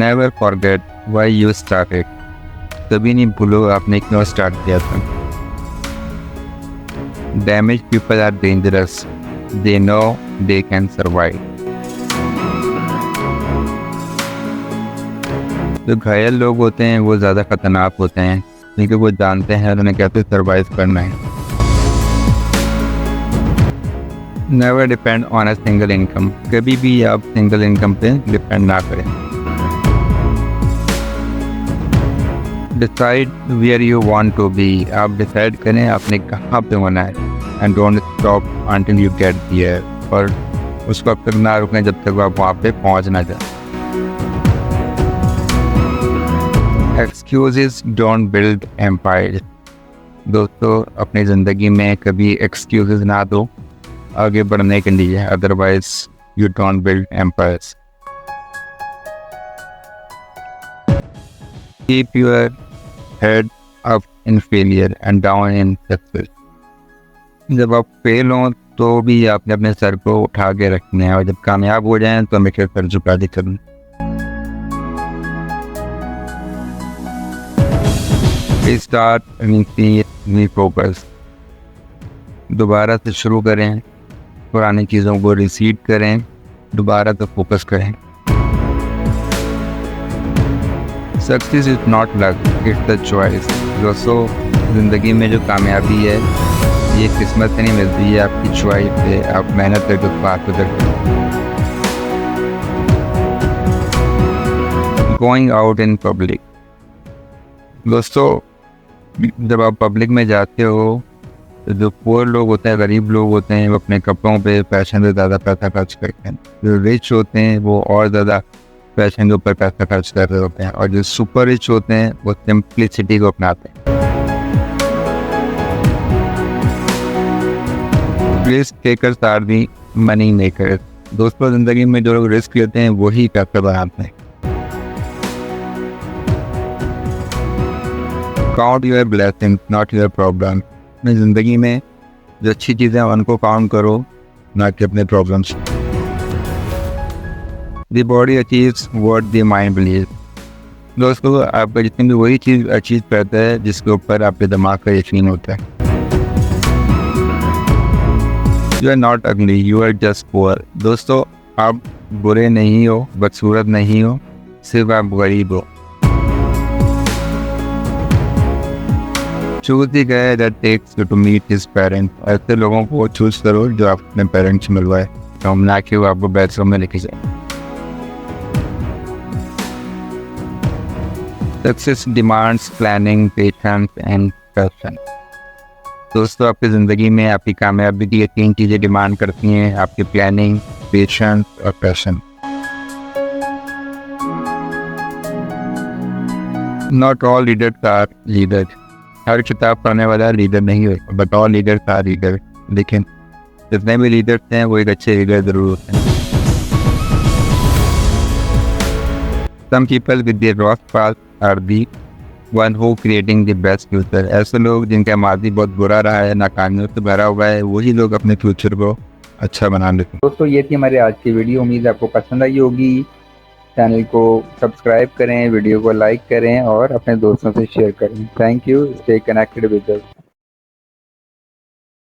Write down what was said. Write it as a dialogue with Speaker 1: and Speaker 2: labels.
Speaker 1: Never forget why you started. कभी नहीं भूलो आपने क्यों स्टार्ट किया था। Damage people are dangerous, they know they can survive. जो घायल लोग होते हैं वो ज़्यादा खतरनाक होते हैं क्योंकि वो जानते हैं उन्हें कैसे सर्वाइव करना है। Never depend on a single income. कभी भी आप सिंगल इनकम पे डिपेंड ना करें। Decide where you want to be. आप डिसाइड करें आपने कहाँ पे होना है। And don't stop until you get there. और उसको अब तक ना रुकें जब तक आप वहाँ पे पहुँच ना जाए। Excuses don't build empire. दोस्तों अपनी ज़िंदगी में कभी एक्सक्यूजेस ना दो आगे बढ़ने के लिए, otherwise you don't build empires. Keep your head up in failure and down in success. जब आप फेल हो तो भी आपने अपने सर को उठा के रखना है, और जब कामयाब हो जाएं तो हमेशा सर झुका के करना। Start refocus. दोबारा से शुरू करें, पुरानी चीज़ों को रिसीड करें, दोबारा तो फोकस करें। Success is not luck, it's the choice. दोस्तों ज़िंदगी में जो कामयाबी है ये किस्मत से नहीं मिलती है, आपकी चॉइस है। आप मेहनत करके उस बात को करते हैं। Going out in public. दोस्तों जब आप पब्लिक में जाते हो तो जो पुअर लोग होते हैं, गरीब लोग होते हैं, वो अपने कपड़ों पे फैशन पे ज़्यादा पैसा खर्च करते हैं। जो रिच होते हैं वो और ज़्यादा फैशन के ऊपर पैसा खर्च कर रहे होते हैं, और जो सुपर रिच होते हैं वो सिंप्लिसिटी को अपनाते हैं। Risk takers are the money makers. दोस्तों ज़िंदगी में जो लोग रिस्क लेते हैं वही पैसा बनाते हैं। Count your blessings not your problem. अपनी ज़िंदगी में जो अच्छी चीज़ें हैं उनको काउंट करो, ना कि अपने problems. The body achieves what the mind believes. दोस्तों आपका जितनी भी वही चीज़ अचीव करता है जिसके ऊपर आपके दिमाग का यकीन होता है। यू आर नॉट अगली, यू आर जस्ट पुअर। दोस्तों आप बुरे नहीं हो, बदसूरत नहीं हो, सिर्फ आप गरीब हो। Choose the guy that takes you to meet his parents. ऐसे लोगों को चूज करो जो आप अपने पेरेंट्स से मिलवाए, तो ना कि वो आपको बेडरूम में लेके जाए। Success demands planning, patience and passion. दोस्तों आपकी ज़िंदगी में आपकी कामयाबी की ये 3 चीज़ें डिमांड करती हैं, आपकी प्लानिंग, पेशेंस और passion. Not all leaders are leader. हर किताब पढ़ने वाला लीडर नहीं होता, but all leaders are leader. लेकिन जितने भी लीडर्स हैं वो एक अच्छे लीडर जरूर होते हैं। Some people with their rough past are the one who creating the best future। ऐसे लोग जिनका माजी बहुत बुरा रहा है, नाकामियों से भरा हुआ है, वही लोग अपने फ्यूचर को अच्छा बना लेते हैं। दोस्तों ये थी हमारी आज की वीडियो, उम्मीद आपको पसंद आई होगी। चैनल को सब्सक्राइब करें, वीडियो को लाइक करें और अपने दोस्तों से शेयर करें। Thank you. Stay connected with us.